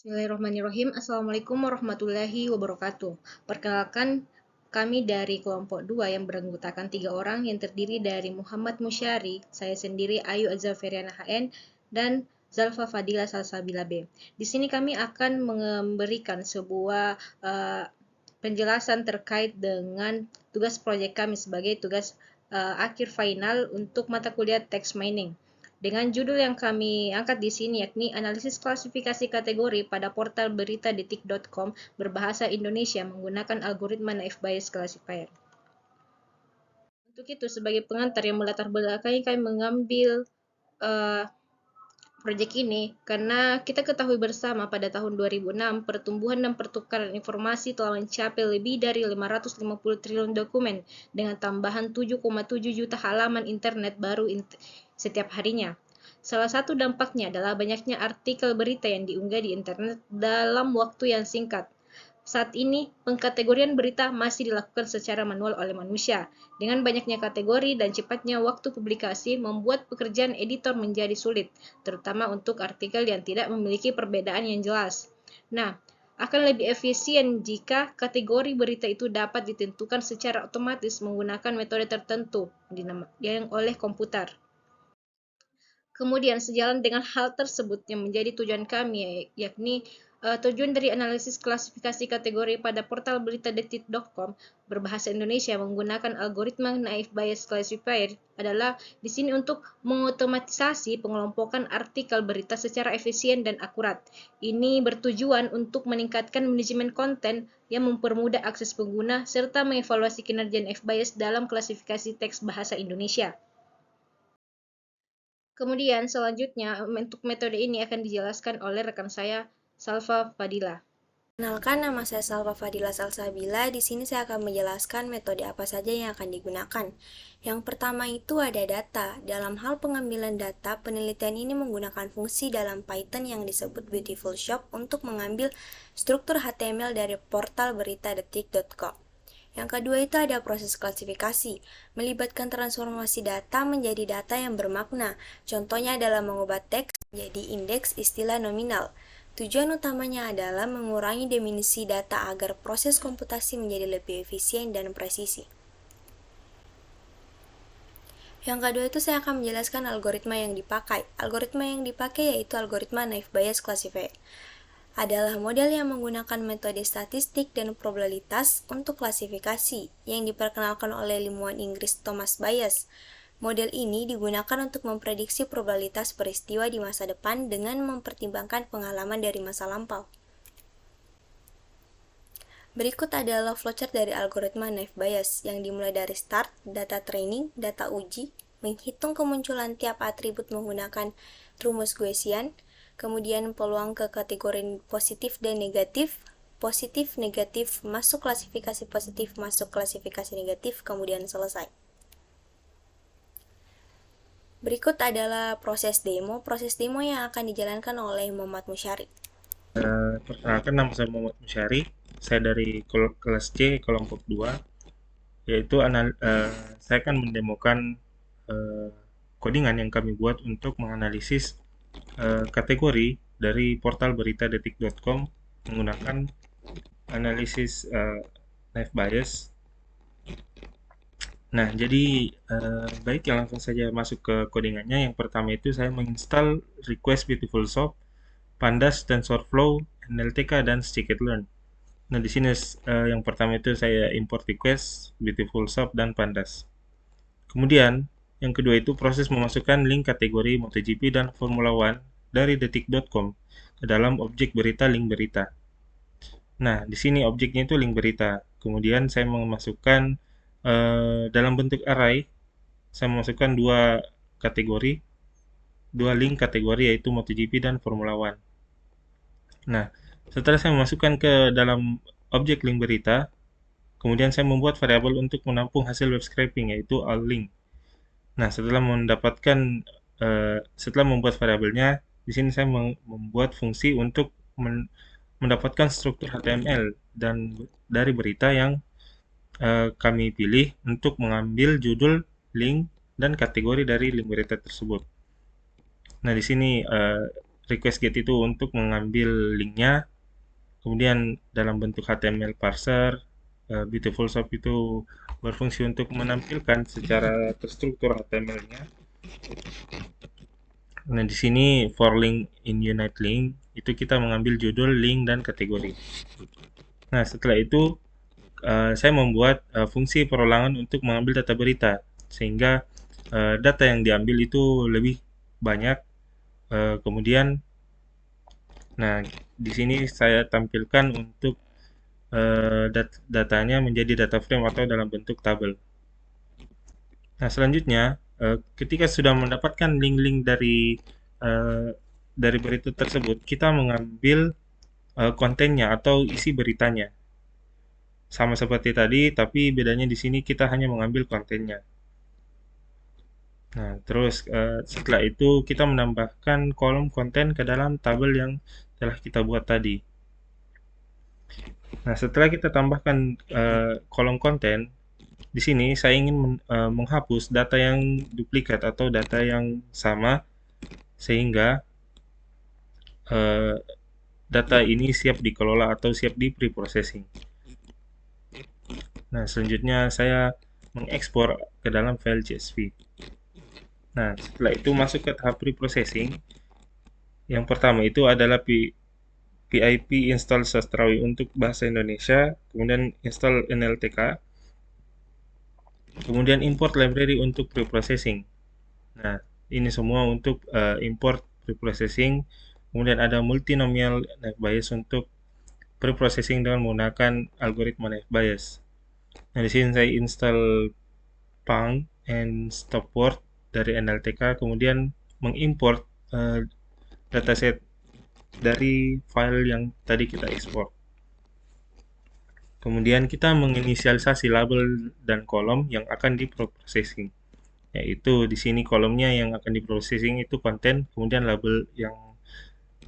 Bismillahirrahmanirrahim. Assalamualaikum warahmatullahi wabarakatuh. Perkenalkan, kami dari kelompok 2 yang beranggotakan 3 orang yang terdiri dari Muhammad Musyari, saya sendiri Ayu Azaferiana HN, dan Zalfa Fadila Salsabila B. Di sini kami akan memberikan sebuah penjelasan terkait dengan tugas proyek kami sebagai tugas akhir final untuk mata kuliah text mining. Dengan judul yang kami angkat di sini yakni analisis klasifikasi kategori pada portal berita detik.com berbahasa Indonesia menggunakan algoritma naive Bayes classifier. Untuk itu, sebagai pengantar yang melatar belakangi kami mengambil proyek ini karena kita ketahui bersama pada tahun 2006 pertumbuhan dan pertukaran informasi telah mencapai lebih dari 550 triliun dokumen dengan tambahan 7,7 juta halaman internet baru setiap harinya. Salah satu dampaknya adalah banyaknya artikel berita yang diunggah di internet dalam waktu yang singkat. Saat ini, pengkategorian berita masih dilakukan secara manual oleh manusia. Dengan banyaknya kategori dan cepatnya waktu publikasi membuat pekerjaan editor menjadi sulit, terutama untuk artikel yang tidak memiliki perbedaan yang jelas. Nah, akan lebih efisien jika kategori berita itu dapat ditentukan secara otomatis menggunakan metode tertentu yang oleh komputer. Kemudian sejalan dengan hal tersebut yang menjadi tujuan kami, yakni tujuan dari analisis klasifikasi kategori pada portal berita detik.com berbahasa Indonesia menggunakan algoritma naive Bayes classifier adalah di sini untuk mengotomatisasi pengelompokan artikel berita secara efisien dan akurat. Ini bertujuan untuk meningkatkan manajemen konten yang mempermudah akses pengguna serta mengevaluasi kinerja naive Bayes dalam klasifikasi teks bahasa Indonesia. Kemudian selanjutnya untuk metode ini akan dijelaskan oleh rekan saya Salfa Fadila. Kenalkan, nama saya Salva Fadila Salsabila. Di sini saya akan menjelaskan metode apa saja yang akan digunakan. Yang pertama itu ada data. Dalam hal pengambilan data, penelitian ini menggunakan fungsi dalam Python yang disebut Beautiful Shop untuk mengambil struktur HTML dari portal berita detik.com. Yang kedua itu ada proses klasifikasi, melibatkan transformasi data menjadi data yang bermakna. Contohnya adalah mengubah teks menjadi indeks istilah nominal. Tujuan utamanya adalah mengurangi dimensi data agar proses komputasi menjadi lebih efisien dan presisi. Yang kedua itu saya akan menjelaskan algoritma yang dipakai. Algoritma yang dipakai yaitu algoritma naive Bayes classifier. Adalah model yang menggunakan metode statistik dan probabilitas untuk klasifikasi yang diperkenalkan oleh ilmuwan Inggris Thomas Bayes. Model ini digunakan untuk memprediksi probabilitas peristiwa di masa depan dengan mempertimbangkan pengalaman dari masa lampau. Berikut adalah flowchart dari algoritma naive Bayes yang dimulai dari start, data training, data uji, menghitung kemunculan tiap atribut menggunakan rumus Gaussian, kemudian peluang ke kategori positif dan negatif, negatif, masuk klasifikasi negatif, kemudian selesai. Berikut adalah proses demo yang akan dijalankan oleh Muhammad Musyari. Perkenalkan, nama saya Muhammad Musyari, saya dari kelas C kelompok 2, yaitu saya akan mendemokan codingan yang kami buat untuk menganalisis kategori dari portal berita detik.com menggunakan analisis naive Bayes. Nah, jadi baik ya, langsung saja masuk ke codingannya. Yang pertama itu saya menginstal request Beautiful Shop, Pandas, TensorFlow, NLTK, dan scikit-learn. Nah, di sini yang pertama itu saya import request, Beautiful Shop, dan Pandas. Kemudian, yang kedua itu proses memasukkan link kategori MotoGP dan Formula One dari detik.com ke dalam objek berita link berita. Nah, di sini objeknya itu link berita. Kemudian saya memasukkan dalam bentuk array, saya memasukkan dua link kategori yaitu MotoGP dan Formula One. Nah, setelah saya memasukkan ke dalam objek link berita, kemudian saya membuat variabel untuk menampung hasil web scraping yaitu all link. Nah, setelah membuat variabelnya, di sini saya membuat fungsi untuk mendapatkan struktur HTML dan dari berita yang kami pilih untuk mengambil judul, link, dan kategori dari link berita tersebut. Nah, di sini request get itu untuk mengambil linknya, kemudian dalam bentuk HTML parser, Beautiful Shop itu berfungsi untuk menampilkan secara terstruktur HTML-nya. Nah, di sini for link in unite link itu kita mengambil judul, link, dan kategori. Nah, setelah itu saya membuat fungsi perolangan untuk mengambil data berita, sehingga data yang diambil itu lebih banyak. Kemudian, nah di sini saya tampilkan untuk datanya menjadi data frame atau dalam bentuk tabel. Nah, selanjutnya ketika sudah mendapatkan link-link dari berita tersebut, kita mengambil kontennya atau isi beritanya. Sama seperti tadi, tapi bedanya di sini kita hanya mengambil kontennya. Nah, terus setelah itu kita menambahkan kolom konten ke dalam tabel yang telah kita buat tadi. Nah, setelah kita tambahkan kolom konten, di sini saya ingin menghapus data yang duplikat atau data yang sama, sehingga data ini siap dikelola atau siap di pre-processing. Nah, selanjutnya saya mengekspor ke dalam file CSV. Nah, setelah itu masuk ke tahap pre-processing. Yang pertama itu adalah PIP install sastrawi untuk bahasa Indonesia, kemudian install NLTK, kemudian import library untuk pre-processing. Nah, ini semua untuk import pre-processing. Kemudian ada multinomial naive Bayes untuk pre-processing dengan menggunakan algoritma naive Bayes. Nah, di sini saya install Pang and Stopword dari NLTK, kemudian mengimport dataset dari file yang tadi kita ekspor. Kemudian kita menginisialisasi label dan kolom yang akan di-processing. Yaitu di sini kolomnya yang akan di-processing itu konten, kemudian label yang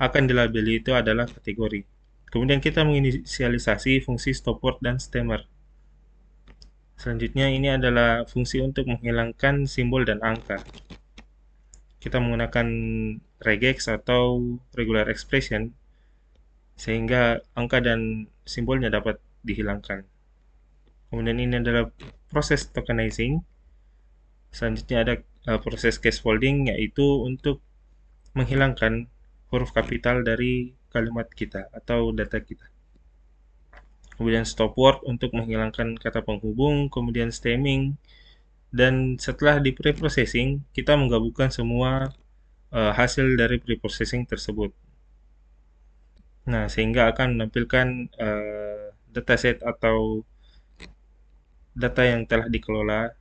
akan dilabeli itu adalah kategori. Kemudian kita menginisialisasi fungsi stopword dan stemmer. Selanjutnya ini adalah fungsi untuk menghilangkan simbol dan angka. Kita menggunakan regex atau regular expression sehingga angka dan simbolnya dapat dihilangkan. Kemudian ini adalah proses tokenizing. Selanjutnya ada proses casefolding, yaitu untuk menghilangkan huruf kapital dari kalimat kita atau data kita. Kemudian stopword untuk menghilangkan kata penghubung, kemudian stemming, dan setelah di pre-processing, kita menggabungkan semua hasil dari pre-processing tersebut. Nah, sehingga akan menampilkan dataset atau data yang telah dikelola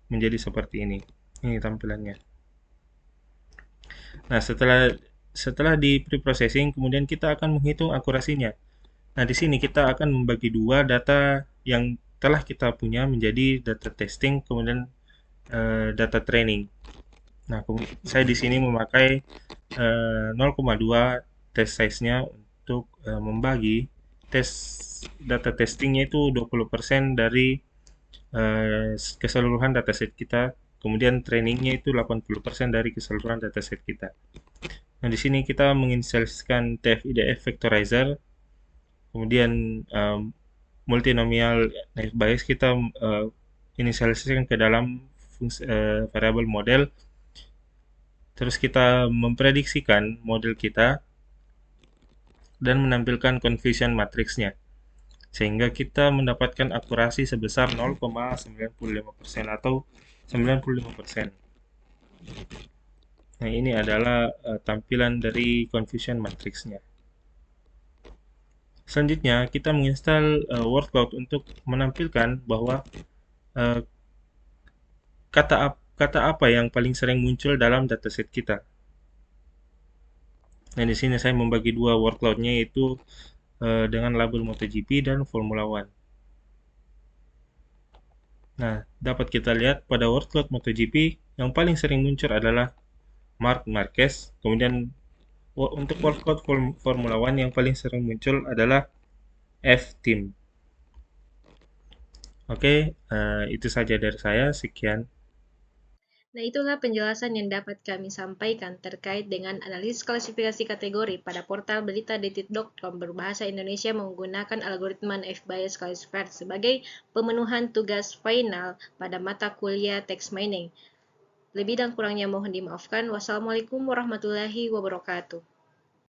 menjadi seperti ini. Ini tampilannya. Nah, setelah di pre-processing, kemudian kita akan menghitung akurasinya. Nah, di sini kita akan membagi dua data yang telah kita punya menjadi data testing, kemudian data training. Nah, saya di sini memakai 0,2 test size-nya untuk membagi data testingnya itu 20% dari keseluruhan dataset kita, kemudian trainingnya itu 80% dari keseluruhan dataset kita. Nah, di sini kita menginisialisasikan TF-IDF vectorizer, kemudian multinomial naive Bayes kita inisialisasikan ke dalam variabel model. Terus kita memprediksikan model kita dan menampilkan confusion matrixnya, sehingga kita mendapatkan akurasi sebesar 0,95% atau 95%. Nah, ini adalah tampilan dari confusion matrixnya. Selanjutnya, kita menginstal word cloud untuk menampilkan bahwa kata apa yang paling sering muncul dalam dataset kita. Nah, di sini saya membagi dua word cloud-nya, yaitu dengan label MotoGP dan Formula One. Nah, dapat kita lihat pada word cloud MotoGP yang paling sering muncul adalah Marc Marquez. Kemudian untuk word cloud Formula One yang paling sering muncul adalah F-Team. Oke, itu saja dari saya. Sekian. Nah, itulah penjelasan yang dapat kami sampaikan terkait dengan analisis klasifikasi kategori pada portal berita.detik.com berbahasa Indonesia menggunakan algoritma F-bias classifier sebagai pemenuhan tugas final pada mata kuliah text mining. Lebih dan kurangnya mohon dimaafkan. Wassalamualaikum warahmatullahi wabarakatuh.